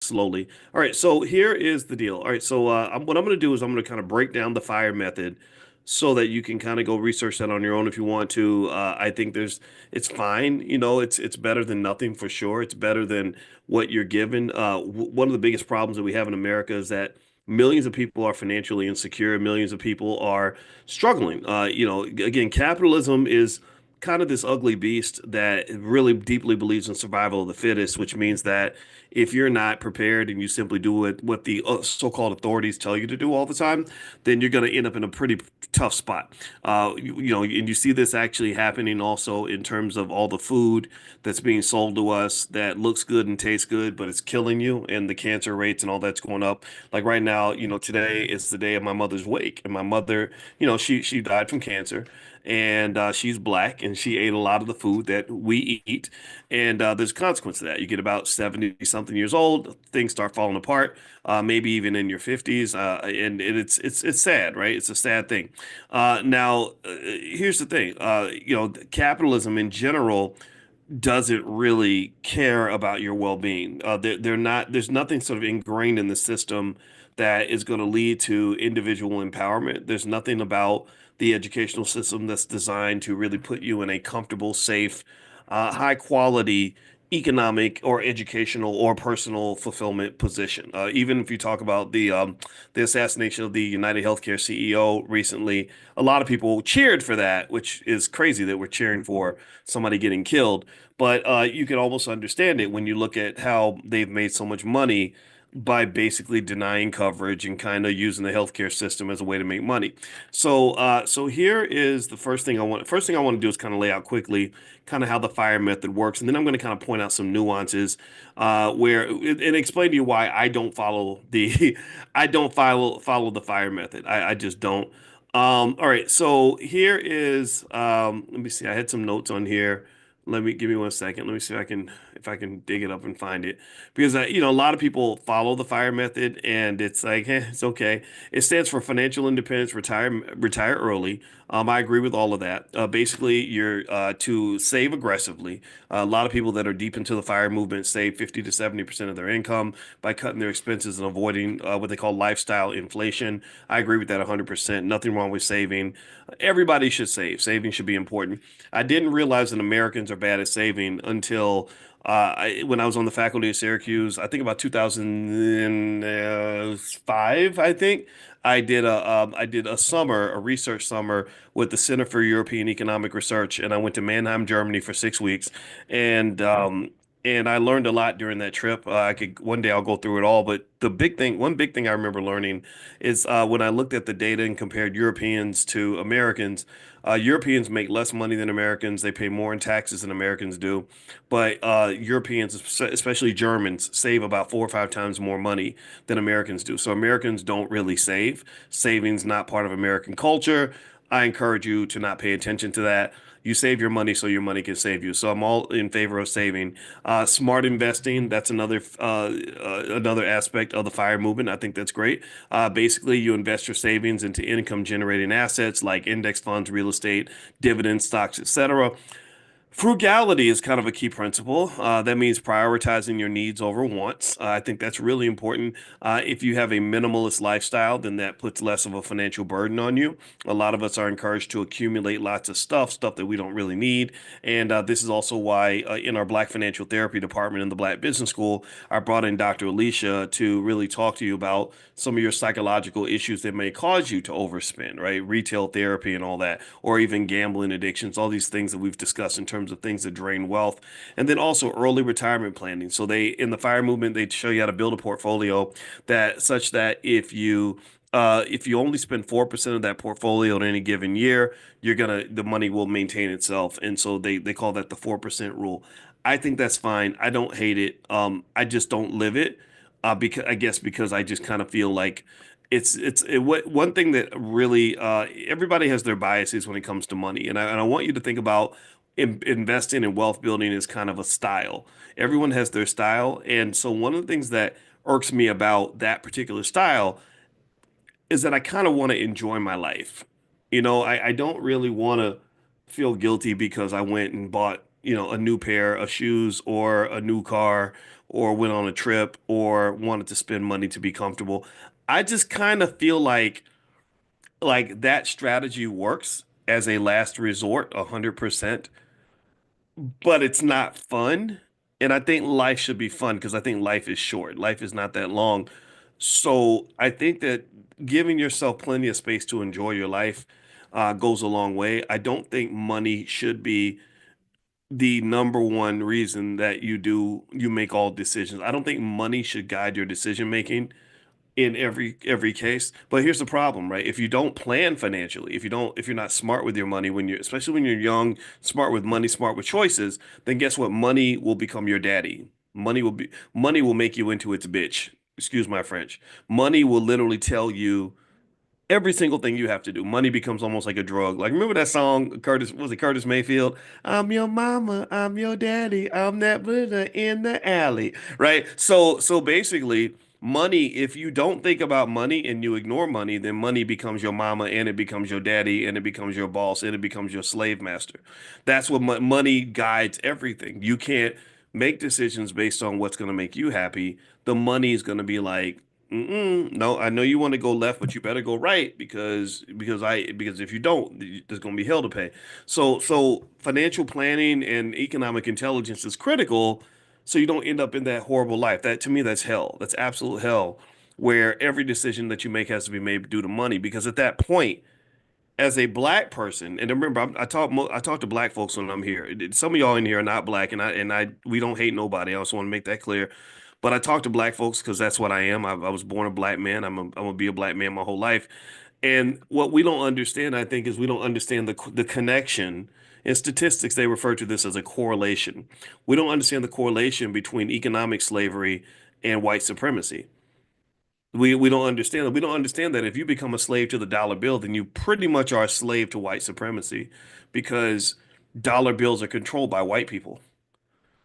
slowly. All right, so here is the deal. All right, so what I'm going to do is I'm going to kind of break down the FIRE method so that you can kind of go research that on your own if you want to. I think it's fine. It's better than nothing for sure. It's better than what you're given. One of the biggest problems that we have in America is that millions of people are financially insecure. Millions of people are struggling. Again, capitalism is kind of this ugly beast that really deeply believes in survival of the fittest, which means that if you're not prepared and you simply do what the so-called authorities tell you to do all the time, then you're going to end up in a pretty tough spot. And you see this actually happening also in terms of all the food that's being sold to us that looks good and tastes good, but it's killing you, and the cancer rates and all that's going up. Like right now, today is the day of my mother's wake, and my mother, she died from cancer, and she's black, and she ate a lot of the food that we eat, and there's a consequence to that. You get about 70 something years old, things start falling apart, maybe even in your 50s, and it's sad, right? It's a sad thing. Here's the thing. Capitalism in general doesn't really care about your well-being. They're not. There's nothing sort of ingrained in the system that is going to lead to individual empowerment. There's nothing about the educational system that's designed to really put you in a comfortable, safe, high quality economic or educational or personal fulfillment position. Even if you talk about the assassination of the United Healthcare CEO recently, a lot of people cheered for that, which is crazy that we're cheering for somebody getting killed. But you can almost understand it when you look at how they've made so much money by basically denying coverage and kind of using the healthcare system as a way to make money. So here is the first thing I want. First thing I want to do is kind of lay out quickly, kind of how the FIRE method works, and then I'm going to kind of point out some nuances where and explain to you why I don't follow the I don't follow the FIRE method. I just don't. All right, so here is let me see. I had some notes on here. Let me give me 1 second. Let me see if I can dig it up and find it because a lot of people follow the FIRE method and it's like, it's okay. It stands for financial independence, retire early. I agree with all of that. Basically, you're to save aggressively. A lot of people that are deep into the FIRE movement save 50 to 70% of their income by cutting their expenses and avoiding what they call lifestyle inflation. I agree with that 100%. Nothing wrong with saving. Everybody should save. Saving should be important. I didn't realize that Americans are bad at saving until when I was on the faculty at Syracuse. I think about 2005. I think I did a summer, a research summer with the Center for European Economic Research, and I went to Mannheim, Germany for 6 weeks, and I learned a lot during that trip. I could one day I'll go through it all, but one big thing I remember learning is when I looked at the data and compared Europeans to Americans. Europeans make less money than Americans. They pay more in taxes than Americans do. But Europeans, especially Germans, save about 4 or 5 times more money than Americans do. So Americans don't really save. Saving's not part of American culture. I encourage you to not pay attention to that. You save your money so your money can save you. So I'm all in favor of saving. Smart investing, that's another aspect of the FIRE movement. I think that's great. Basically, you invest your savings into income generating assets like index funds, real estate, dividends, stocks, etc. Frugality is kind of a key principle. That means prioritizing your needs over wants. I think that's really important. If you have a minimalist lifestyle, then that puts less of a financial burden on you. A lot of us are encouraged to accumulate lots of stuff that we don't really need. And this is also why in our Black Financial Therapy department in the Black Business School, I brought in Dr. Alicia to really talk to you about some of your psychological issues that may cause you to overspend, right? Retail therapy and all that, or even gambling addictions, all these things that we've discussed in terms of things that drain wealth. And then also early retirement planning. So in the FIRE movement, they show you how to build a portfolio that such that if you only spend 4% of that portfolio in any given year, the money will maintain itself. And so they call that the 4% rule. I think that's fine. I don't hate it. I just don't live it. Because I guess because I just kind of feel like one thing that really everybody has their biases when it comes to money, and I want you to think about investing in wealth building as kind of a style. Everyone has their style, and so one of the things that irks me about that particular style is that I kind of want to enjoy my life. I don't really want to feel guilty because I went and bought, a new pair of shoes or a new car or went on a trip or wanted to spend money to be comfortable. I just kind of feel like that strategy works as a last resort 100%, but it's not fun. And I think life should be fun because I think life is short. Life is not that long. So I think that giving yourself plenty of space to enjoy your life goes a long way. I don't think money should be the number one reason that you make all decisions. I don't think money should guide your decision making in every case. But here's the problem, right? If you don't plan financially, if you're not smart with your money when you're especially when you're young, smart with money, smart with choices, then guess what? Money will become your daddy. Money will make you into its bitch. Excuse my French. Money will literally tell you every single thing you have to do. Money becomes almost like a drug. Like remember that song, Curtis Mayfield? I'm your mama, I'm your daddy, I'm that Buddha in the alley. Right? So basically, money, if you don't think about money and you ignore money, then money becomes your mama and it becomes your daddy and it becomes your boss and it becomes your slave master. That's what money guides everything. You can't make decisions based on what's going to make you happy. The money is going to be like, no, I know you want to go left, but you better go right because if you don't, there's going to be hell to pay. So financial planning and economic intelligence is critical, so you don't end up in that horrible life. That to me, that's hell. That's absolute hell, where every decision that you make has to be made due to money. Because at that point, as a black person, and remember, I talk to black folks when I'm here. Some of y'all in here are not black, and I we don't hate nobody. I also want to make that clear. But I talk to black folks because that's what I am. I was born a black man. I'm gonna be a black man my whole life. And what we don't understand, I think, is we don't understand the connection. In statistics, they refer to this as a correlation. We don't understand the correlation between economic slavery and white supremacy. We don't understand that. We don't understand that if you become a slave to the dollar bill, then you pretty much are a slave to white supremacy because dollar bills are controlled by white people.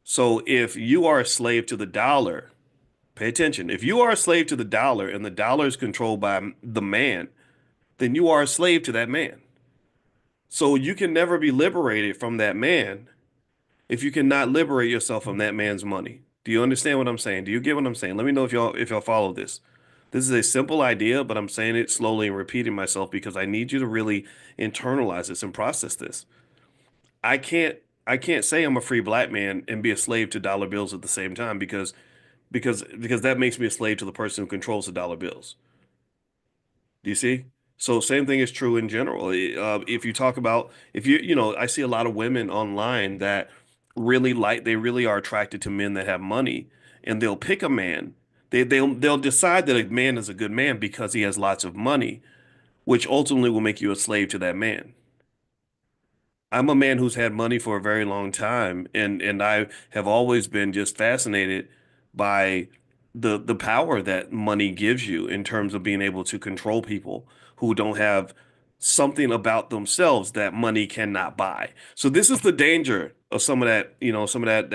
So if you are a slave to the dollar, pay attention. If you are a slave to the dollar and the dollar is controlled by the man, then you are a slave to that man. So you can never be liberated from that man if you cannot liberate yourself from that man's money. Do you understand what I'm saying? Do you get what I'm saying? Let me know if y'all follow this. This is a simple idea, but I'm saying it slowly and repeating myself because I need you to really internalize this and process this. I can't I can't say I'm a free black man and be a slave to dollar bills at the same time because that makes me a slave to the person who controls the dollar bills. Do you see? So same thing is true in general. If you talk about if I see a lot of women online that they really are attracted to men that have money, and they'll pick a man. They'll decide that a man is a good man because he has lots of money, which ultimately will make you a slave to that man. I'm a man who's had money for a very long time, and I have always been just fascinated by the power that money gives you in terms of being able to control people who don't have something about themselves that money cannot buy. So this is the danger of some of that, some of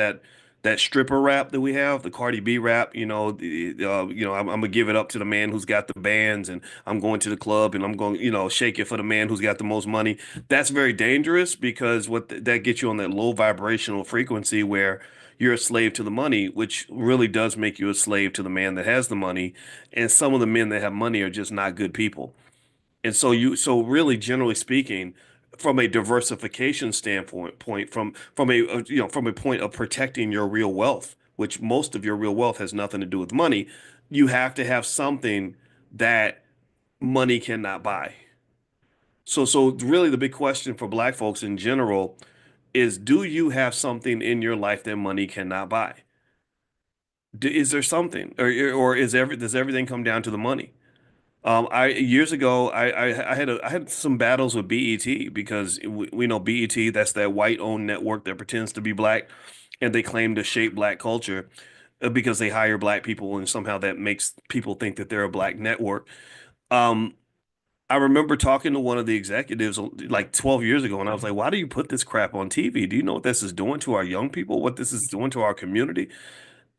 that stripper rap that we have, the Cardi B rap, I'm gonna give it up to the man who's got the bands, and I'm going to the club, and I'm going, shake it for the man who's got the most money. That's very dangerous because that gets you on that low vibrational frequency where you're a slave to the money, which really does make you a slave to the man that has the money. And some of the men that have money are just not good people. And so really, generally speaking, from a diversification standpoint, from a point of protecting your real wealth, which most of your real wealth has nothing to do with money, you have to have something that money cannot buy. So really, the big question for Black folks in general is, do you have something in your life that money cannot buy? Is there something, or does everything come down to the money? I years ago, I had some battles with BET because we know BET, that's that white-owned network that pretends to be black, and they claim to shape black culture because they hire black people, and somehow that makes people think that they're a black network. Um, I remember talking to one of the executives like 12 years ago, and I was like, "Why do you put this crap on TV? Do you know what this is doing to our young people? What this is doing to our community?"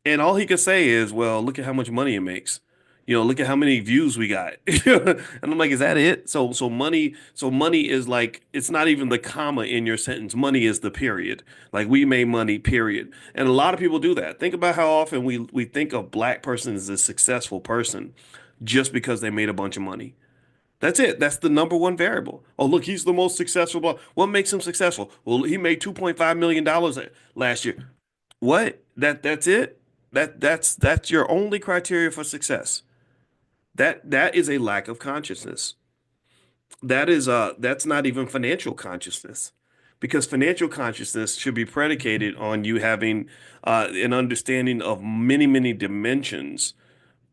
And all he could say is, "Well, look at how much money it makes." Look at how many views we got. And I'm like, is that it? So money is like, it's not even the comma in your sentence. Money is the period. Like we made money, period. And a lot of people do that. Think about how often we think of black person as a successful person just because they made a bunch of money. That's it. That's the number one variable. Oh, look, he's the most successful. What makes him successful? Well, he made $2.5 million last year. What? That's it? That's your only criteria for success. That is a lack of consciousness. That's not even financial consciousness. Because financial consciousness should be predicated on you having an understanding of many, many dimensions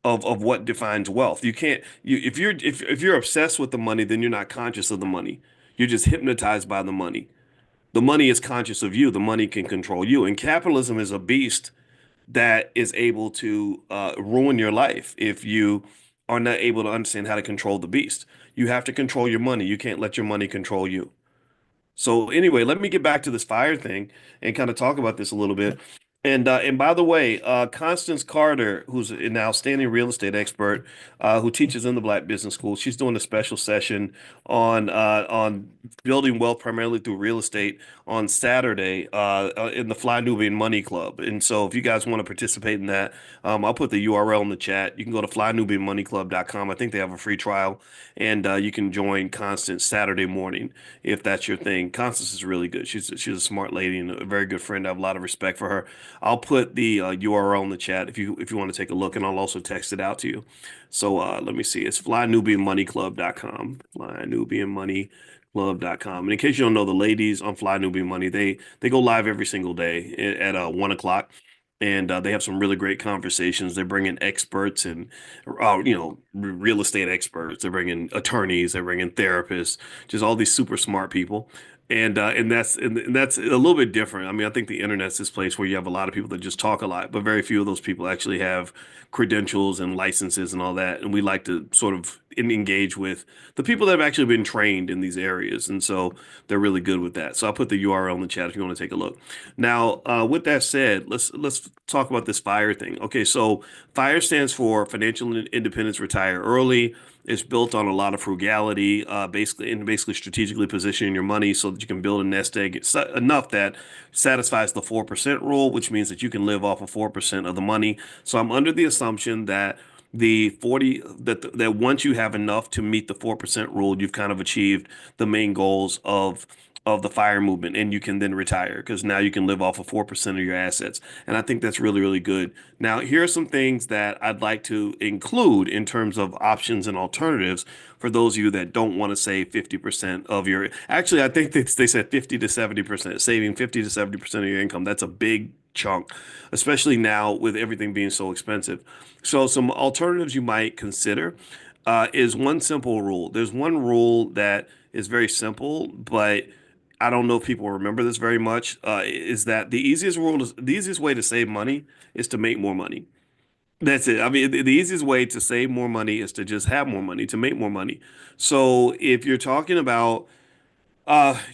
of what defines wealth. You can't you if you're obsessed with the money, then you're not conscious of the money. You're just hypnotized by the money. The money is conscious of you. The money can control you. And capitalism is a beast that is able to ruin your life if you are not able to understand how to control the beast. You have to control your money. You can't let your money control you. So anyway, let me get back to this fire thing and kind of talk about this a little bit. And by the way, Constance Carter, who's an outstanding real estate expert, who teaches in the Black Business School, she's doing a special session on building wealth primarily through real estate on Saturday in the Fly Nubian Money Club. And so, if you guys want to participate in that, I'll put the URL in the chat. You can go to flynubianmoneyclub.com. I think they have a free trial, and you can join Constance Saturday morning if that's your thing. Constance is really good. She's a smart lady and a very good friend. I have a lot of respect for her. I'll put the URL in the chat if you want to take a look, and I'll also text it out to you. So let me see. It's flynubianmoneyclub.com. Flynubianmoneyclub.com. And in case you don't know, the ladies on Fly Nubian Money, they go live every single day at 1 o'clock. And they have some really great conversations. They bring in experts and, real estate experts. They bring in attorneys. They bring in therapists. Just all these super smart people. And that's a little bit different. I mean, I think the internet's this place where you have a lot of people that just talk a lot, but very few of those people actually have credentials and licenses and all that. And we like to sort of engage with the people that have actually been trained in these areas, and so they're really good with that. So I'll put the URL in the chat if you want to take a look. Now, with that said, let's talk about this FIRE thing. Okay, so FIRE stands for Financial Independence, Retire Early. It's built on a lot of frugality, basically strategically positioning your money so that you can build a nest egg enough that satisfies the 4% rule, which means that you can live off of 4% of the money. So I'm under the assumption that the 40 that once you have enough to meet the 4% rule, you've kind of achieved the main goals of the FIRE movement, and you can then retire because now you can live off of 4% of your assets. And I think that's really, really good. Now, here are some things that I'd like to include in terms of options and alternatives for those of you that don't want to save 50% of your. Actually, I think they said 50 to 70%, saving 50 to 70% of your income. That's a big chunk, especially now with everything being so expensive. So, some alternatives you might consider is one simple rule. There's one rule that is very simple, but I don't know if people remember this very much, is that the easiest way to save money is to make more money. That's it. I mean, the easiest way to save more money is to just have more money, to make more money. So if you're talking about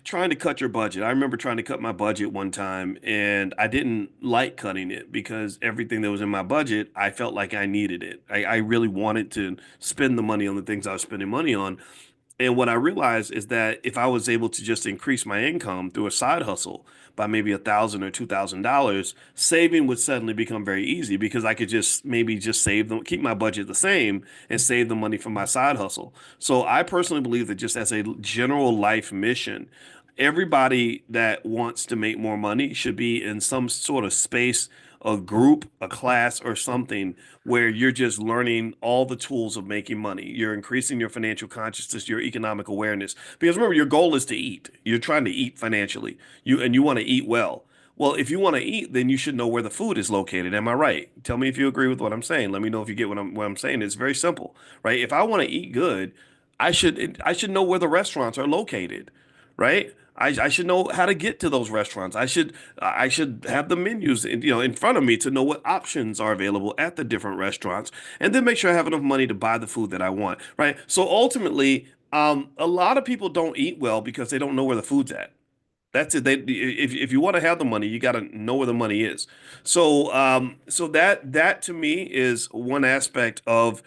trying to cut your budget, I remember trying to cut my budget one time, and I didn't like cutting it because everything that was in my budget, I felt like I needed it. I really wanted to spend the money on the things I was spending money on. And what I realized is that if I was able to just increase my income through a side hustle by maybe $1,000 or $2,000, saving would suddenly become very easy because I could just maybe just save them, keep my budget the same and save the money from my side hustle. So I personally believe that just as a general life mission, everybody that wants to make more money should be in some sort of space, a group, a class, or something where you're just learning all the tools of making money. You're increasing your financial consciousness, your economic awareness. Because remember, your goal is to eat. You're trying to eat financially. You want to eat well. Well, if you want to eat, then you should know where the food is located. Am I right? Tell me if you agree with what I'm saying. Let me know if you get what I'm saying. It's very simple, right? If I want to eat good, I should know where the restaurants are located, right? I should know how to get to those restaurants. I should have the menus in front of me to know what options are available at the different restaurants, and then make sure I have enough money to buy the food that I want, right? So ultimately, a lot of people don't eat well because they don't know where the food's at. That's it. If you want to have the money, you got to know where the money is. So that to me is one aspect of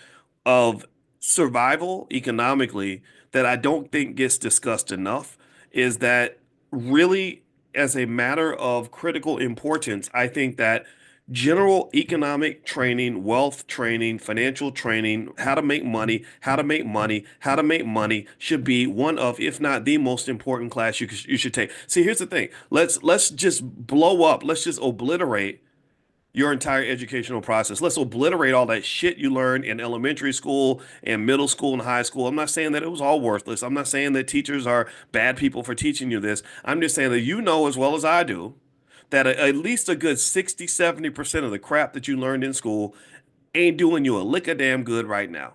of survival economically that I don't think gets discussed enough is that really, as a matter of critical importance, I think that general economic training, wealth training, financial training, how to make money, how to make money, how to make money should be one of, if not the most important class you should take. See, here's the thing. Let's just blow up. Let's just obliterate your entire educational process. Let's obliterate all that shit you learned in elementary school and middle school and high school. I'm not saying that it was all worthless. I'm not saying that teachers are bad people for teaching you this. I'm just saying that you know as well as I do that at least a good 60, 70% of the crap that you learned in school ain't doing you a lick of damn good right now.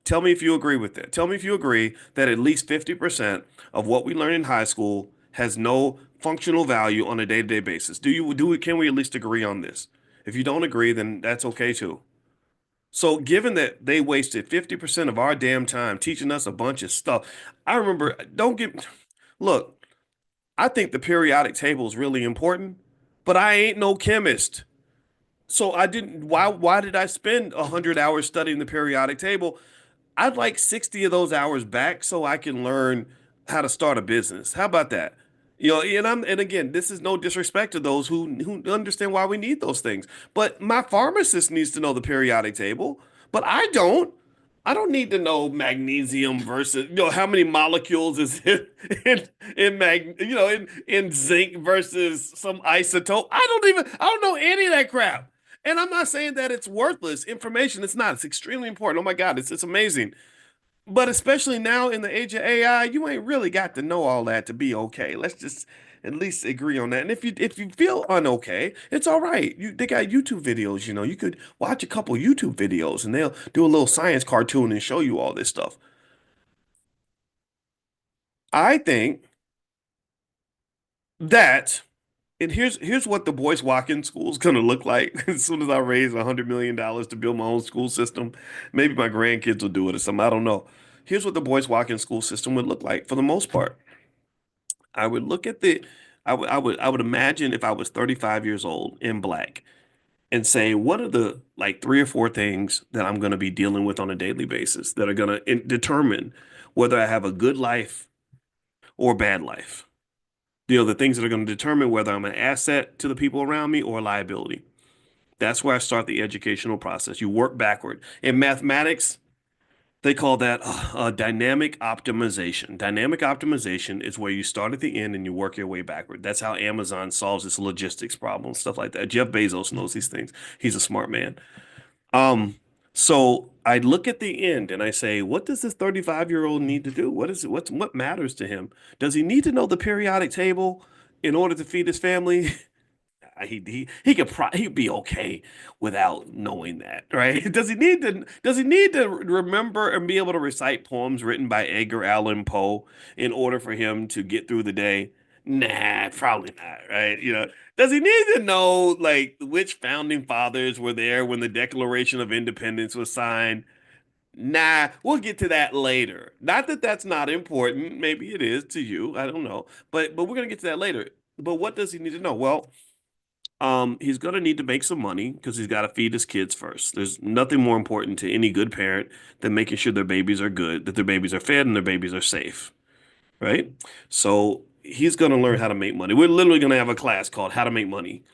Tell me if you agree with that. Tell me if you agree that at least 50% of what we learn in high school has no functional value on a day-to-day basis. Can we at least agree on this? If you don't agree, then that's okay too. So given that they wasted 50% of our damn time teaching us a bunch of stuff, I remember, don't get, look, I think the periodic table is really important, but I ain't no chemist. So I didn't, why did I spend 100 hours studying the periodic table? I'd like 60 of those hours back so I can learn how to start a business. How about that? And again, this is no disrespect to those who understand why we need those things. But my pharmacist needs to know the periodic table, but I don't. I don't need to know magnesium versus, how many molecules is in zinc versus some isotope. I don't know any of that crap. And I'm not saying that it's worthless information. It's not. It's extremely important. Oh my God, it's amazing. But especially now in the age of AI, you ain't really got to know all that to be okay. Let's just at least agree on that. And if you feel unokay, it's all right. They got YouTube videos, you could watch a couple YouTube videos and they'll do a little science cartoon and show you all this stuff. I think that and here's what the Boyce Watkins school is going to look like as soon as I raise $100 million to build my own school system. Maybe my grandkids will do it or something. I don't know. Here's what the Boyce Watkins school system would look like for the most part. I would look at the, I would imagine if I was 35 years old and black and say, what are the like three or four things that I'm going to be dealing with on a daily basis that are going to determine whether I have a good life or a bad life? The things that are going to determine whether I'm an asset to the people around me or a liability. That's where I start the educational process. You work backward. In mathematics, they call that dynamic optimization. Dynamic optimization is where you start at the end and you work your way backward. That's how Amazon solves its logistics problems, stuff like that. Jeff Bezos knows these things. He's a smart man. Um, so I look at the end and I say, what does this 35-year-old need to do? What matters to him? Does he need to know the periodic table in order to feed his family? He'd be okay without knowing that, right? Does he need to remember and be able to recite poems written by Edgar Allan Poe in order for him to get through the day? Nah, probably not, right? Does he need to know like which founding fathers were there when the Declaration of Independence was signed? Nah, we'll get to that later. Not that that's not important. Maybe it is to you. I don't know. But we're gonna get to that later. But what does he need to know? Well, he's gonna need to make some money because he's got to feed his kids first. There's nothing more important to any good parent than making sure their babies are good, that their babies are fed, and their babies are safe, right? So he's gonna learn how to make money. We're literally gonna have a class called How to Make Money.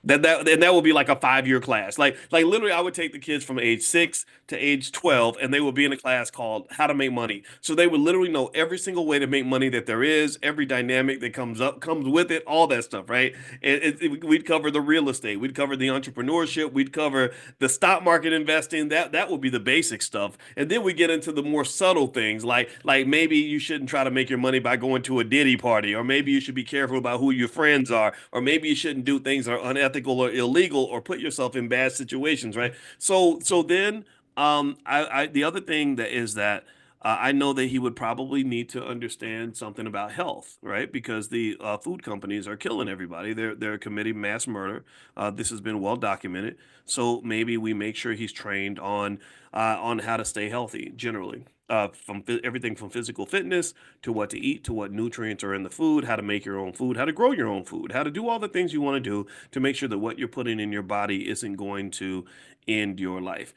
And that will be like a 5 year class. Like literally, I would take the kids from age 6 to age 12, and they would be in a class called How to Make Money. So they would literally know every single way to make money that there is, every dynamic that comes with it, all that stuff, right? We'd cover the real estate, we'd cover the entrepreneurship, we'd cover the stock market investing. That would be the basic stuff, and then we get into the more subtle things, like maybe you shouldn't try to make your money by going to a Diddy party, or maybe you should be careful about who your friends are, or maybe you shouldn't do things that are unethical or illegal or put yourself in bad situations, right? So then the other thing that is that I know that he would probably need to understand something about health, right? Because the food companies are killing everybody. They're committing mass murder. This has been well documented. So maybe we make sure he's trained on how to stay healthy generally. Everything from physical fitness to what to eat to what nutrients are in the food, how to make your own food, how to grow your own food, how to do all the things you want to do to make sure that what you're putting in your body isn't going to end your life.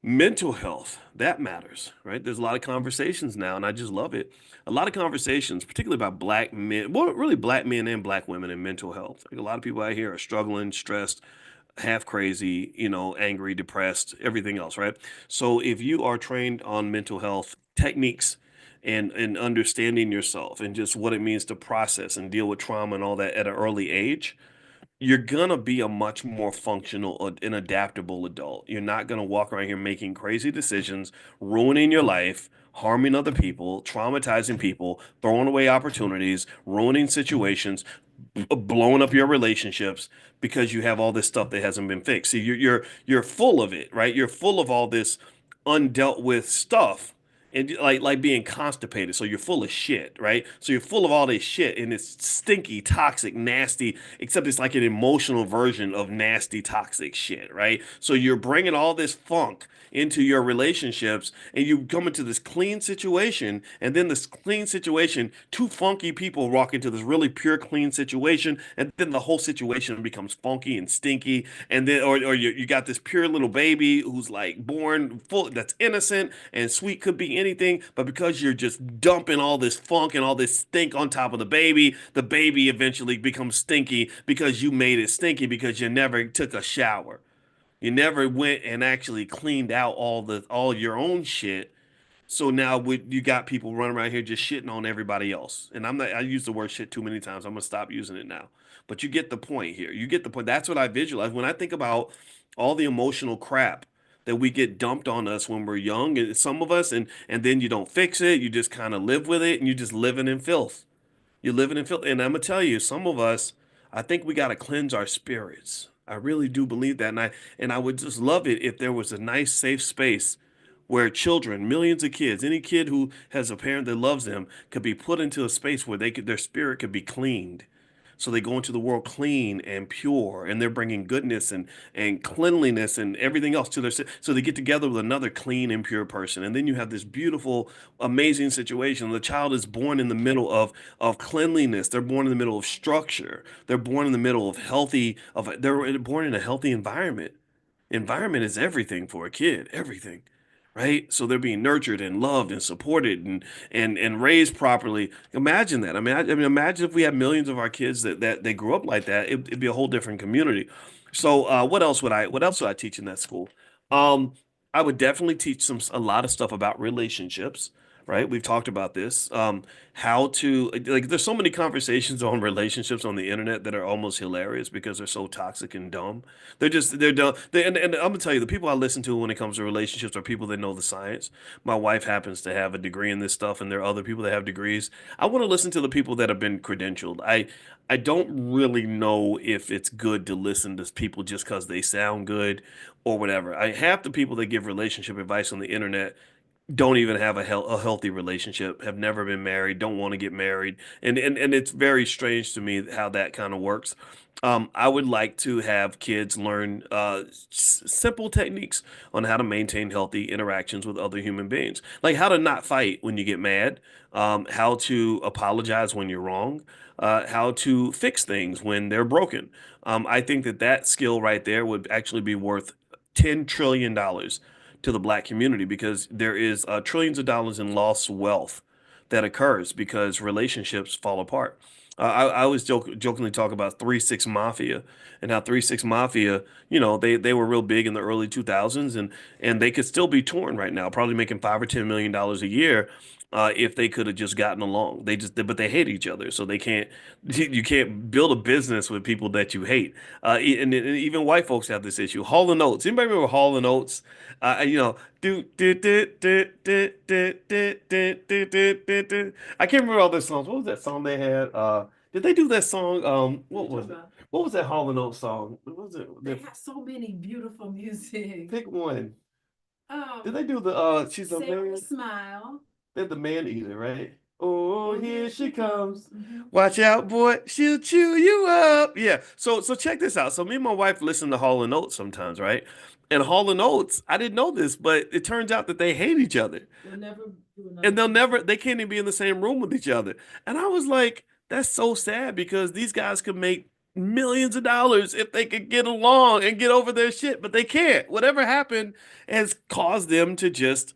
Mental health, that matters, right? There's a lot of conversations now, and I just love it. A lot of conversations, particularly about black men, well, really black men and black women and mental health. Like a lot of people out here are struggling, stressed, half crazy, angry, depressed, everything else, right? So if you are trained on mental health techniques and understanding yourself and just what it means to process and deal with trauma and all that at an early age, you're gonna be a much more functional and adaptable adult. You're not gonna walk around here making crazy decisions, ruining your life, harming other people, traumatizing people, throwing away opportunities, ruining situations, blowing up your relationships because you have all this stuff that hasn't been fixed. See, you're full of it, right? You're full of all this undealt with stuff and like being constipated. So you're full of shit, right? So you're full of all this shit and it's stinky, toxic, nasty, except it's like an emotional version of nasty, toxic shit, right? So you're bringing all this funk into your relationships and you come into this clean situation and then this clean situation, two funky people walk into this really pure clean situation and then the whole situation becomes funky and stinky and then or you got this pure little baby who's like born full that's innocent and sweet could be anything, but because you're just dumping all this funk and all this stink on top of the baby eventually becomes stinky because you made it stinky because you never took a shower. You never went and actually cleaned out all your own shit. So now you got people running around here just shitting on everybody else. And I use the word shit too many times. I'm gonna stop using it now. But you get the point here. You get the point. That's what I visualize when I think about all the emotional crap that we get dumped on us when we're young, and some of us, and then you don't fix it. You just kind of live with it, and you just living in filth. You're living in filth. And I'm gonna tell you, some of us, I think we gotta cleanse our spirits. I really do believe that. And I would just love it if there was a nice, safe space where children, millions of kids, any kid who has a parent that loves them, could be put into a space where their spirit could be cleaned. So they go into the world clean and pure, and they're bringing goodness and cleanliness and everything else to so they get together with another clean and pure person, and then you have this beautiful, amazing situation. The child is born in the middle of cleanliness. They're born in the middle of structure. They're born in the middle of they're born in a healthy environment. Environment is everything for a kid, everything, right? So they're being nurtured and loved and supported and raised properly. Imagine that. I mean, imagine if we had millions of our kids that they grew up like that. It'd be a whole different community. So what else would I teach in that school? Um, I would definitely teach a lot of stuff about relationships. Right? We've talked about this. How to like there's so many conversations on relationships on the internet that are almost hilarious because they're so toxic and dumb. They're dumb. And I'm gonna tell you, the people I listen to when it comes to relationships are people that know the science. My wife happens to have a degree in this stuff, and there are other people that have degrees. I want to listen to the people that have been credentialed. I don't really know if it's good to listen to people just because they sound good or whatever. I half the people that give relationship advice on the internet don't even have a healthy relationship, have never been married, don't want to get married. And it's very strange to me how that kind of works. I would like to have kids learn simple techniques on how to maintain healthy interactions with other human beings, like how to not fight when you get mad, how to apologize when you're wrong, how to fix things when they're broken. I think that skill right there would actually be worth $10 trillion to the black community because there is trillions of dollars in lost wealth that occurs because relationships fall apart. I always jokingly talk about 3 6 Mafia and how 3 6 Mafia, they were real big in the early 2000s and they could still be torn right now, probably making $5 or $10 million a year if they could have just gotten along. But they hate each other, so they can't. You can't build a business with people that you hate. And even white folks have this issue. Hall and Oates. Anybody remember Hall and Oates? Do. I can't remember all their songs. What was that song they had? Did they do that song? What was it? What was that Hall and Oates song? What was it? They have so many beautiful music. Pick one. Did they Um, do the she's a Sarah man? Smile. They're the man eater, right? Oh, Oh, here here she she comes. comes. Hmm. Watch out, boy. She'll chew you up. Yeah. So check this out. So me and my wife listen to Hall and Oates sometimes, right? And Hall and Oates, I didn't know this, but it turns out that they hate each other. They'll never do another And concert. they can't even be in the same room with each other. And I was like, that's so sad because these guys could make millions of dollars if they could get along and get over their shit, but they can't. Whatever happened has caused them to just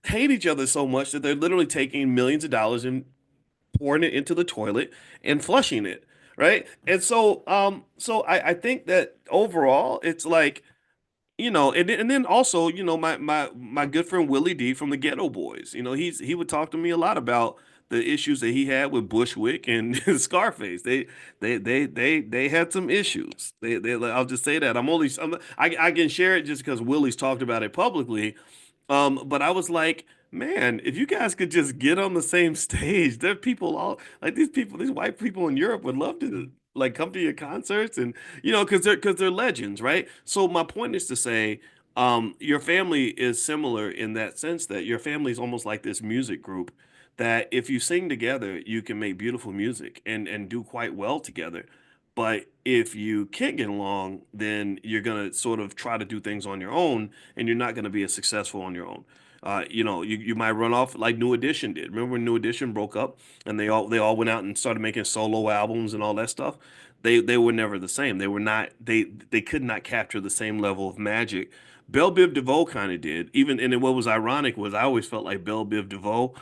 hate each other so much that they're literally taking millions of dollars and pouring it into the toilet and flushing it, right? And so I think that overall, it's like, and then also, my good friend Willie D from the Ghetto Boys, he would talk to me a lot about the issues that he had with Bushwick and Scarface. They had some issues. I'll just say that. I can share it just because Willie's talked about it publicly. But I was like, man, if you guys could just get on the same stage, there are people all like these people, these white people in Europe would love to like come to your concerts and because they're legends, right? So my point is to say, your family is similar in that sense that your family is almost like this music group that if you sing together, you can make beautiful music and do quite well together. But if you can't get along, then you're gonna sort of try to do things on your own, and you're not gonna be as successful on your own. You might run off like New Edition did. Remember when New Edition broke up and they all went out and started making solo albums and all that stuff? They were never the same. They could not capture the same level of magic. Belle Biv DeVoe kind of did. And then what was ironic was I always felt like Belle Biv DeVoe,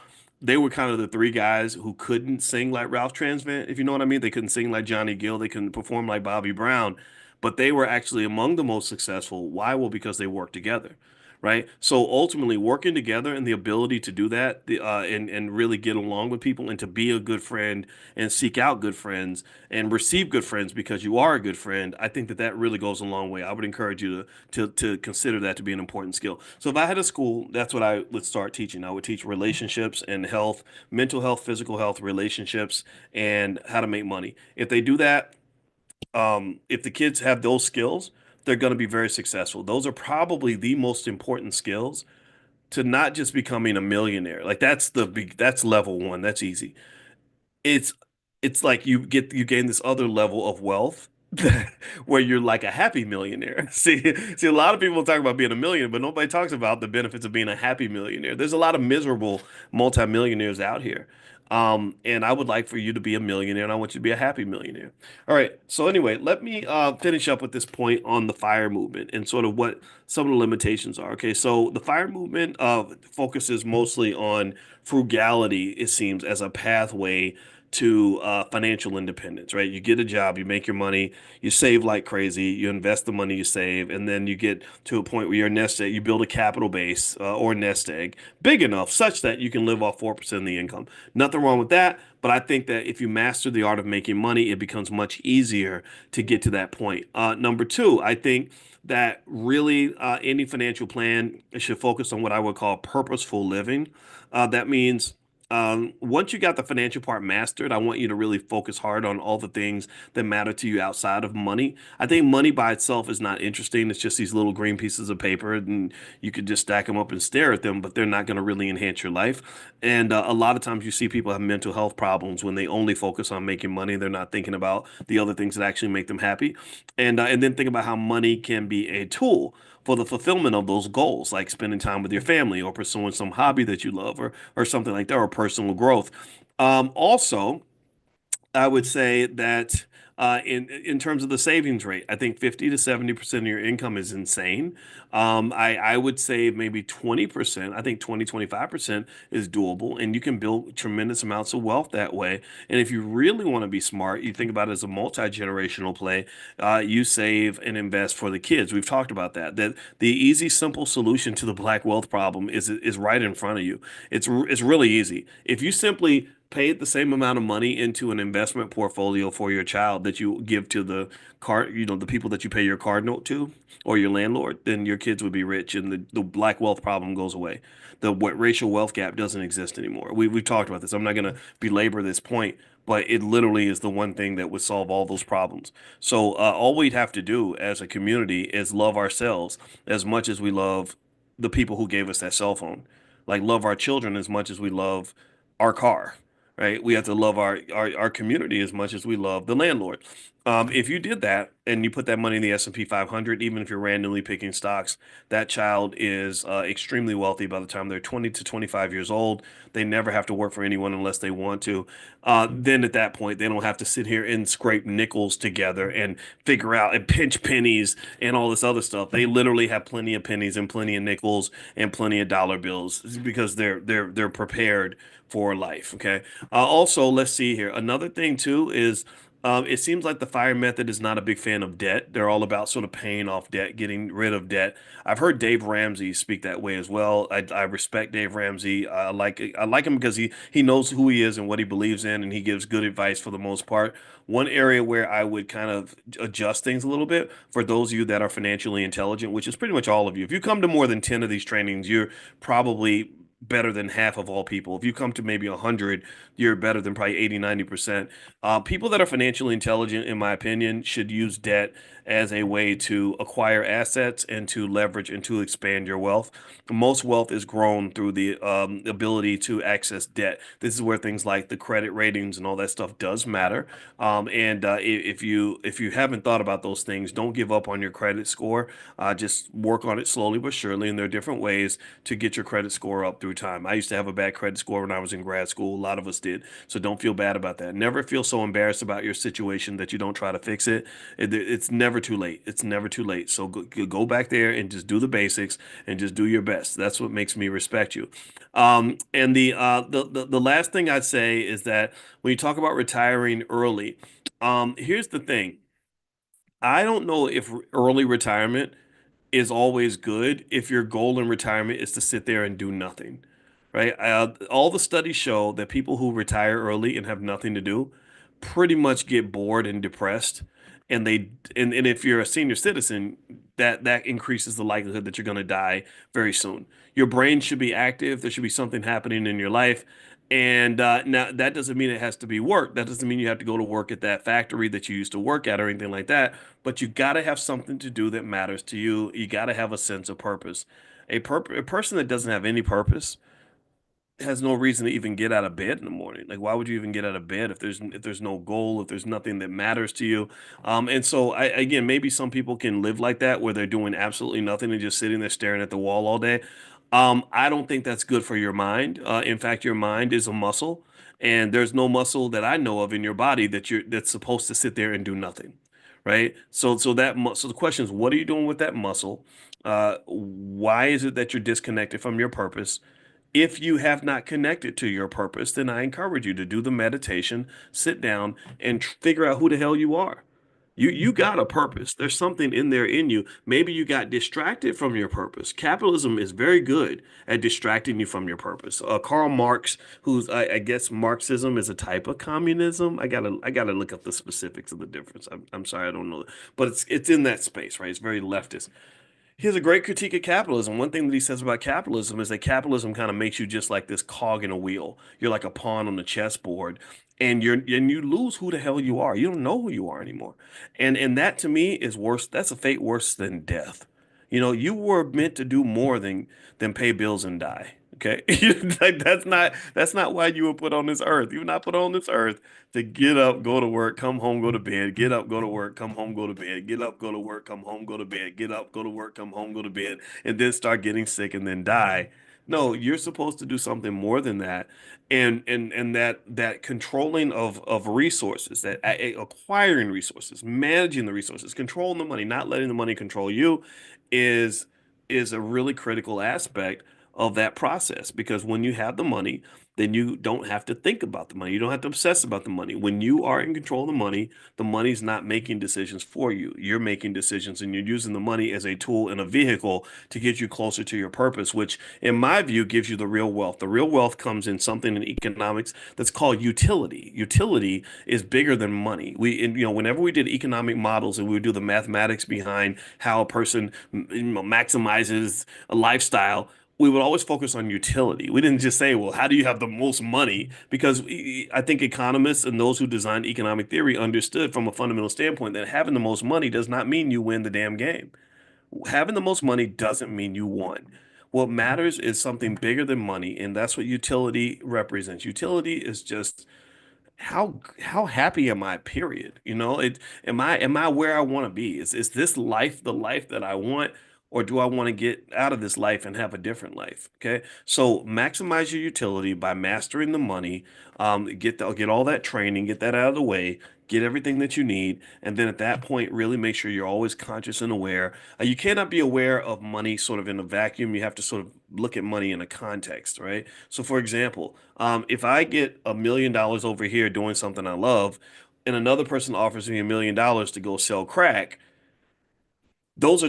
they were kind of the three guys who couldn't sing like Ralph Tresvant, if you know what I mean. They couldn't sing like Johnny Gill. They couldn't perform like Bobby Brown, but they were actually among the most successful. Why? Well, because they worked together, right? So ultimately, working together and the ability to do that, and really get along with people and to be a good friend and seek out good friends and receive good friends because you are a good friend, I think that that really goes a long way. I would encourage you to consider that to be an important skill. So if I had a school, that's what I would start teaching. I would teach relationships and health, mental health, physical health, relationships, and how to make money. If they do that, if the kids have those skills, they're going to be very successful. Those are probably the most important skills to not just becoming a millionaire. Like that's level one. That's easy. It's it's like you gain this other level of wealth where you're like a happy millionaire. See, a lot of people talk about being a millionaire, but nobody talks about the benefits of being a happy millionaire. There's a lot of miserable multimillionaires out here. And I would like for you to be a millionaire, and I want you to be a happy millionaire. All right. So anyway, let me finish up with this point on the FIRE movement and sort of what some of the limitations are. Okay. So the FIRE movement focuses mostly on frugality, it seems, as a pathway to financial independence, right? You get a job, you make your money, you save like crazy, you invest the money you save, and then you get to a point where you're a nest egg, you build a capital base or nest egg big enough such that you can live off 4% of the income. Nothing wrong with that, but I think that if you master the art of making money, it becomes much easier to get to that point. Number two, I think that really any financial plan should focus on what I would call purposeful living. That means once you got the financial part mastered, I want you to really focus hard on all the things that matter to you outside of money. I think money by itself is not interesting. It's just these little green pieces of paper, and you could just stack them up and stare at them, but they're not going to really enhance your life. And a lot of times you see people have mental health problems when they only focus on making money. They're not thinking about the other things that actually make them happy. And then think about how money can be a tool for the fulfillment of those goals, like spending time with your family or pursuing some hobby that you love or something like that, or personal growth. Also, I would say that in terms of the savings rate, I think 50 to 70% of your income is insane. I would say maybe 20%. I think 20 to 25% is doable, and you can build tremendous amounts of wealth that way. And if you really want to be smart, you think about it as a multi-generational play. You save and invest for the kids. We've talked about that. That the easy, simple solution to the black wealth problem is right in front of you. It's really easy. If you simply paid the same amount of money into an investment portfolio for your child that you give to the people that you pay your card note to or your landlord, then your kids would be rich and the black wealth problem goes away. The what racial wealth gap doesn't exist anymore. We've talked about this. I'm not going to belabor this point, but it literally is the one thing that would solve all those problems. So all we'd have to do as a community is love ourselves as much as we love the people who gave us that cell phone. Like love our children as much as we love our car, right? We have to love our community as much as we love the landlord. If you did that and you put that money in the S&P 500, even if you're randomly picking stocks, that child is extremely wealthy by the time they're 20 to 25 years old. They never have to work for anyone unless they want to. Then at that point, they don't have to sit here and scrape nickels together and figure out and pinch pennies and all this other stuff. They literally have plenty of pennies and plenty of nickels and plenty of dollar bills because they're prepared for life. Okay. Also, let's see here. Another thing too is it seems like the FIRE method is not a big fan of debt. They're all about sort of paying off debt, getting rid of debt. I've heard Dave Ramsey speak that way as well. I respect Dave Ramsey. I like him because he knows who he is and what he believes in, and he gives good advice for the most part. One area where I would kind of adjust things a little bit for those of you that are financially intelligent, which is pretty much all of you. If you come to more than 10 of these trainings, you're probably better than half of all people. If you come to maybe 100, you're better than probably 80, 90%. People that are financially intelligent, in my opinion, should use debt as a way to acquire assets and to leverage and to expand your wealth. Most wealth is grown through the ability to access debt. This is where things like the credit ratings and all that stuff does matter. And if you haven't thought about those things, don't give up on your credit score. Just work on it slowly but surely. And there are different ways to get your credit score up through time. I used to have a bad credit score when I was in grad school. A lot of us did. So don't feel bad about that. Never feel so embarrassed about your situation that you don't try to fix it. It's never too late. It's never too late. So go back there and just do the basics and just do your best. That's what makes me respect you. And the last thing I'd say is that when you talk about retiring early, here's the thing. I don't know if early retirement is always good if your goal in retirement is to sit there and do nothing, right? All the studies show that people who retire early and have nothing to do pretty much get bored and depressed. And if you're a senior citizen, that increases the likelihood that you're going to die very soon. Your brain should be active. There should be something happening in your life. And now that doesn't mean it has to be work. That doesn't mean you have to go to work at that factory that you used to work at or anything like that. But you got to have something to do that matters to you. You got to have a sense of purpose. A person that doesn't have any purpose has no reason to even get out of bed in the morning. Like, why would you even get out of bed if there's no goal, if there's nothing that matters to you? And so again, maybe some people can live like that where they're doing absolutely nothing and just sitting there staring at the wall all day. I don't think that's good for your mind. In fact, your mind is a muscle, and there's no muscle that I know of in your body that's supposed to sit there and do nothing, right? So the question is, what are you doing with that muscle? Why is it that you're disconnected from your purpose? If you have not connected to your purpose, then I encourage you to do the meditation, sit down, and figure out who the hell you are. You got a purpose. There's something in there in you. Maybe you got distracted from your purpose. Capitalism is very good at distracting you from your purpose. Karl Marx, who's I guess Marxism is a type of communism. I gotta look up the specifics of the difference. I'm sorry, I don't know, but it's in that space, right? It's very leftist. He has a great critique of capitalism. One thing that he says about capitalism is that capitalism kind of makes you just like this cog in a wheel. You're like a pawn on the chessboard, and you lose who the hell you are. You don't know who you are anymore. And that to me is worse. That's a fate worse than death. You were meant to do more than pay bills and die. Okay, like that's not why you were put on this earth. You were not put on this earth to get up, go to work, come home, go to bed, get up, go to work, come home, go to bed, get up, go to work, come home, go to bed, get up, go to work, come home, go to bed, and then start getting sick and then die. No, you're supposed to do something more than that. And that controlling of resources, that acquiring resources, managing the resources, controlling the money, not letting the money control you is is a really critical aspect of that process because when you have the money, then you don't have to think about the money. You don't have to obsess about the money. When you are in control of the money's not making decisions for you. You're making decisions and you're using the money as a tool and a vehicle to get you closer to your purpose, which in my view gives you the real wealth. The real wealth comes in something in economics that's called utility. Utility is bigger than money. Whenever we did economic models and we would do the mathematics behind how a person maximizes a lifestyle, we would always focus on utility. We didn't just say, well, how do you have the most money? Because I think economists and those who designed economic theory understood from a fundamental standpoint that having the most money does not mean you win the damn game. Having the most money doesn't mean you won. What matters is something bigger than money, and that's what utility represents. Utility is just how happy am I, period? Am I where I want to be? Is this life the life that I want, or do I want to get out of this life and have a different life? Okay, so maximize your utility by mastering the money. Get all that training, get that out of the way, get everything that you need, and then at that point, really make sure you're always conscious and aware. You cannot be aware of money sort of in a vacuum. You have to sort of look at money in a context, right? So, for example, if I get $1 million over here doing something I love, and another person offers me $1 million to go sell crack, those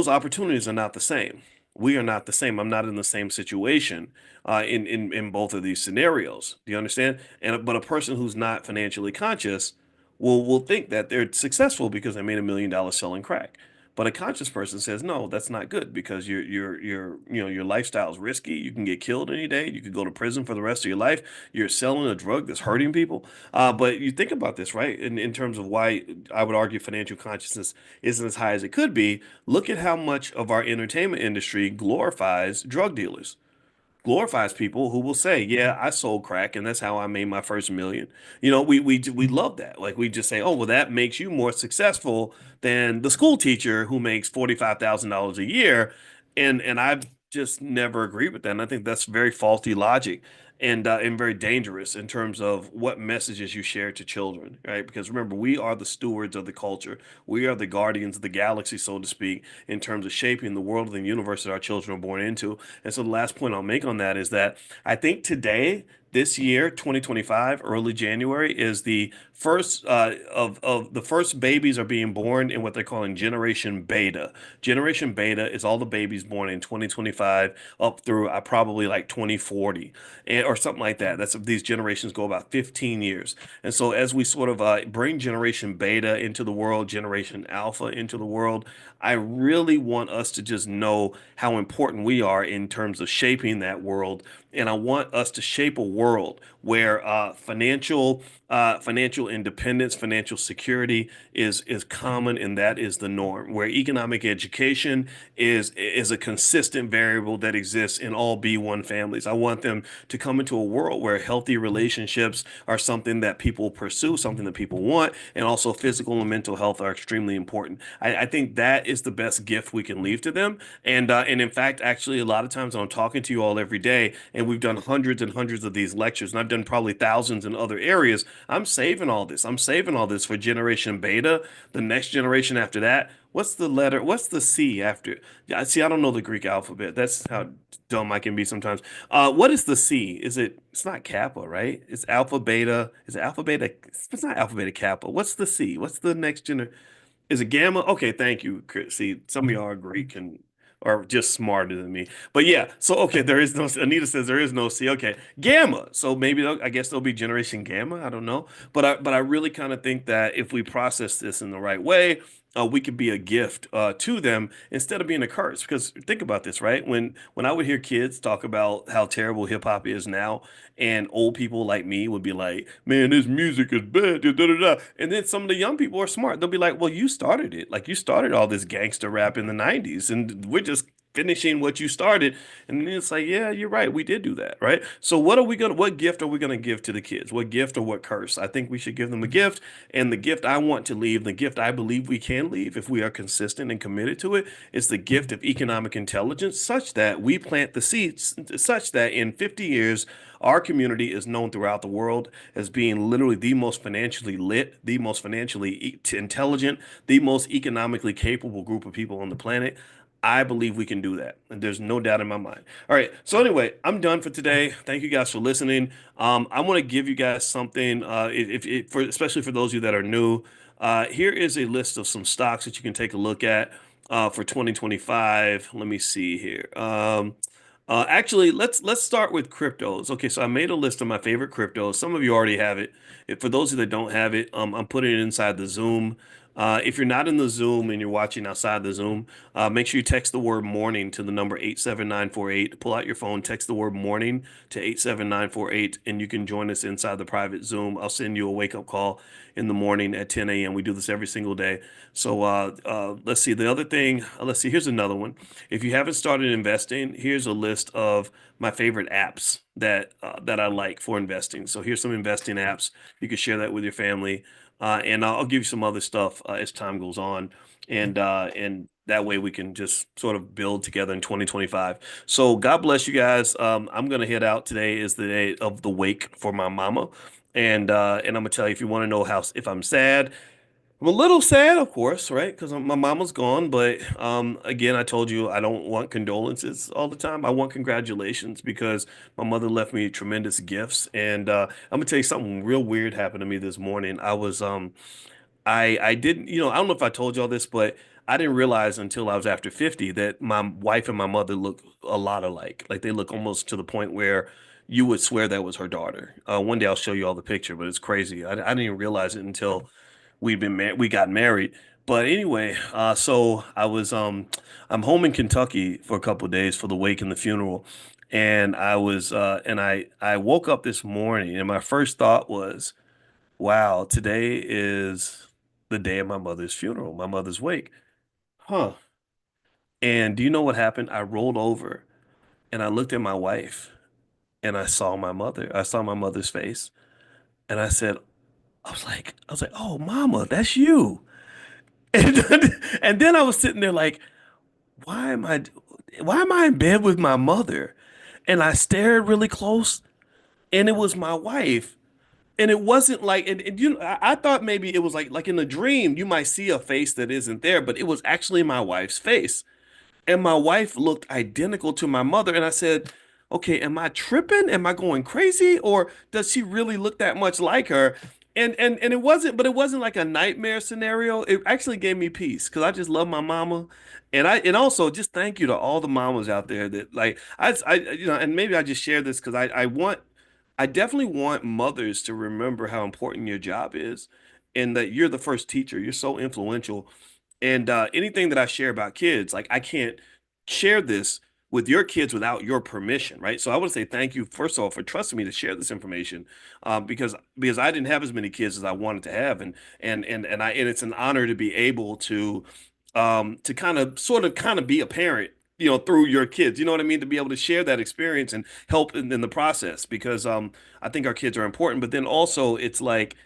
opportunities are not the same. We are not the same. I'm not in the same situation in both of these scenarios. Do you understand? And but a person who's not financially conscious will think that they're successful because they made $1 million selling crack. But a conscious person says, no, that's not good because your lifestyle is risky. You can get killed any day. You could go to prison for the rest of your life. You're selling a drug that's hurting people. But you think about this, right? In terms of why I would argue financial consciousness isn't as high as it could be. Look at how much of our entertainment industry glorifies drug dealers, glorifies people who will say, "Yeah, I sold crack, and that's how I made my first million." We love that. Like we just say, "Oh, well, that makes you more successful than the school teacher who makes $45,000 a year," and I've just never agreed with that. And I think that's very faulty logic. And very dangerous in terms of what messages you share to children, right? Because remember, we are the stewards of the culture. We are the guardians of the galaxy, so to speak, in terms of shaping the world and the universe that our children are born into. And so the last point I'll make on that is that I think today, this year, 2025, early January, is the first of the first babies are being born in what they're calling Generation Beta. Generation Beta is all the babies born in 2025 up through probably like 2040 or something like that. That's these generations go about 15 years. And so as we sort of bring Generation Beta into the world, Generation Alpha into the world, I really want us to just know how important we are in terms of shaping that world. And I want us to shape a world where financial independence, financial security is common, and that is the norm. Where economic education is a consistent variable that exists in all B1 families. I want them to come into a world where healthy relationships are something that people pursue, something that people want, and also physical and mental health are extremely important. I think that is the best gift we can leave to them. And in fact, actually, a lot of times I'm talking to you all every day, and we've done hundreds and hundreds of these lectures, and I've done probably thousands in other areas. I'm saving all this. I'm saving all this for Generation Beta, the next generation after that. What's the letter? What's the C after? Yeah, see, I don't know the Greek alphabet. That's how dumb I can be sometimes. What is the C? It's not Kappa, right? It's Alpha Beta. Is it Alpha Beta? It's not Alpha Beta Kappa. What's the C? What's the next gener? Is it Gamma? Okay, thank you, Chris. See, some of y'all are Greek and are just smarter than me. But yeah, so okay, there is no, Anita says there is no C. Okay, Gamma. So maybe I guess there'll be Generation Gamma. I don't know. But I really kind of think that if we process this in the right way, we could be a gift to them instead of being a curse. Because think about this, right? When I would hear kids talk about how terrible hip hop is now, and old people like me would be like, "Man, this music is bad," da, da, da, da. And then some of the young people are smart. They'll be like, "Well, you started it. Like you started all this gangster rap in the 90s, and we're just finishing what you started." And then it's like, "Yeah, you're right. We did do that, right?" So what gift are we gonna give to the kids? What gift or what curse? I think we should give them a gift. And the gift I want to leave, the gift I believe we can leave if we are consistent and committed to it, is the gift of economic intelligence, such that we plant the seeds, such that in 50 years, our community is known throughout the world as being literally the most financially lit, the most financially intelligent, the most economically capable group of people on the planet. I believe we can do that. And there's no doubt in my mind. All right. So anyway, I'm done for today. Thank you guys for listening. I want to give you guys something, for especially for those of you that are new. Here is a list of some stocks that you can take a look at for 2025. Let me see here. Actually, let's start with cryptos. Okay, so I made a list of my favorite cryptos. Some of you already have it. For those of you that don't have it, I'm putting it inside the Zoom If you're not in the Zoom and you're watching outside the Zoom, make sure you text the word morning to the number 87948. Pull out your phone, text the word morning to 87948, and you can join us inside the private Zoom. I'll send you a wake up call in the morning at 10 a.m. We do this every single day. So let's see. The other thing, let's see, here's another one. If you haven't started investing, here's a list of my favorite apps that I like for investing. So here's some investing apps. You can share that with your family. And I'll give you some other stuff as time goes on, and that way we can just sort of build together in 2025. So God bless you guys. I'm gonna head out. Today is the day of the wake for my mama, and I'm gonna tell you if you want to know how if I'm sad. I'm a little sad, of course, right? Because my mama's gone. But again, I told you I don't want condolences all the time. I want congratulations because my mother left me tremendous gifts. And I'm gonna tell you something real weird happened to me this morning. I didn't, I don't know if I told you all this, but I didn't realize until I was after 50 that my wife and my mother look a lot alike. Like they look almost to the point where you would swear that was her daughter. One day I'll show you all the picture, but it's crazy. I didn't even realize it until we got married. But anyway, so I'm home in Kentucky for a couple of days for the wake and the funeral, and I woke up this morning, and my first thought was, wow, today is the day of my mother's funeral, my mother's wake. Huh. And do you know what happened? I rolled over and I looked at my wife and I saw my mother. I saw my mother's face, and I was like, oh, mama, that's you. And then I was sitting there like, why am I why am I in bed with my mother? And I stared really close, and it was my wife. And it wasn't like, and I thought maybe it was like in a dream, you might see a face that isn't there, but it was actually my wife's face. And my wife looked identical to my mother. And I said, okay, am I tripping? Am I going crazy? Or does she really look that much like her? And it wasn't like a nightmare scenario. It actually gave me peace because I just love my mama. And also just thank you to all the mamas out there that like and maybe I just share this because I definitely want mothers to remember how important your job is and that you're the first teacher. You're so influential. And anything that I share about kids, like I can't share this with your kids without your permission, right? So I want to say thank you, first of all, for trusting me to share this information, because I didn't have as many kids as I wanted to have, and it's an honor to be able to kind of kind of be a parent, through your kids. You know what I mean? To be able to share that experience and help in the process, because I think our kids are important, but then also it's like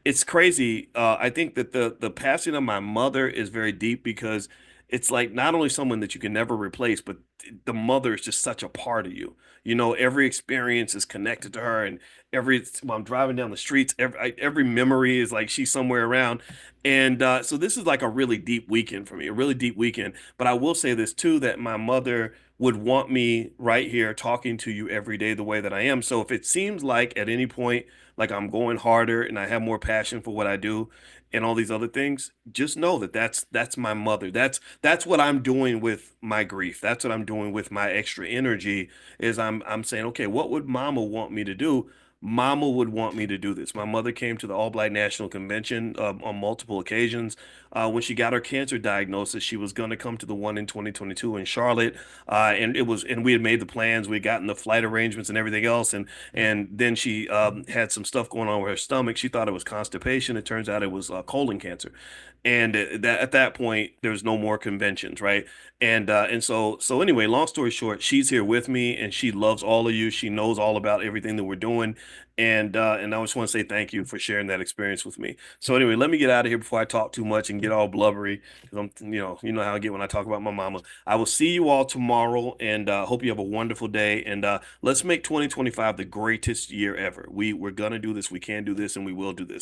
it's crazy. I think that the passing of my mother is very deep because it's like not only someone that you can never replace, but the mother is just such a part of you. Every experience is connected to her, and while I'm driving down the streets, every memory is like she's somewhere around. And so this is like a really deep weekend for me, a really deep weekend. But I will say this too, that my mother would want me right here talking to you every day the way that I am. So if it seems like at any point like I'm going harder and I have more passion for what I do and all these other things, just know that that's my mother. That's what I'm doing with my grief. That's what I'm doing with my extra energy is I'm saying, okay, what would mama want me to do? Mama would want me to do this. My mother came to the All Black National Convention on multiple occasions. When she got her cancer diagnosis, she was going to come to the one in 2022 in Charlotte, and we had made the plans. We had gotten the flight arrangements and everything else, and then she had some stuff going on with her stomach. She thought it was constipation. It turns out it was colon cancer. And at that point, there's no more conventions, right? And so anyway, long story short, she's here with me, and she loves all of you. She knows all about everything that we're doing, and I just want to say thank you for sharing that experience with me. So anyway, let me get out of here before I talk too much and get all blubbery. 'Cause you know how I get when I talk about my mama. I will see you all tomorrow, and hope you have a wonderful day. And let's make 2025 the greatest year ever. We're gonna do this. We can do this, and we will do this.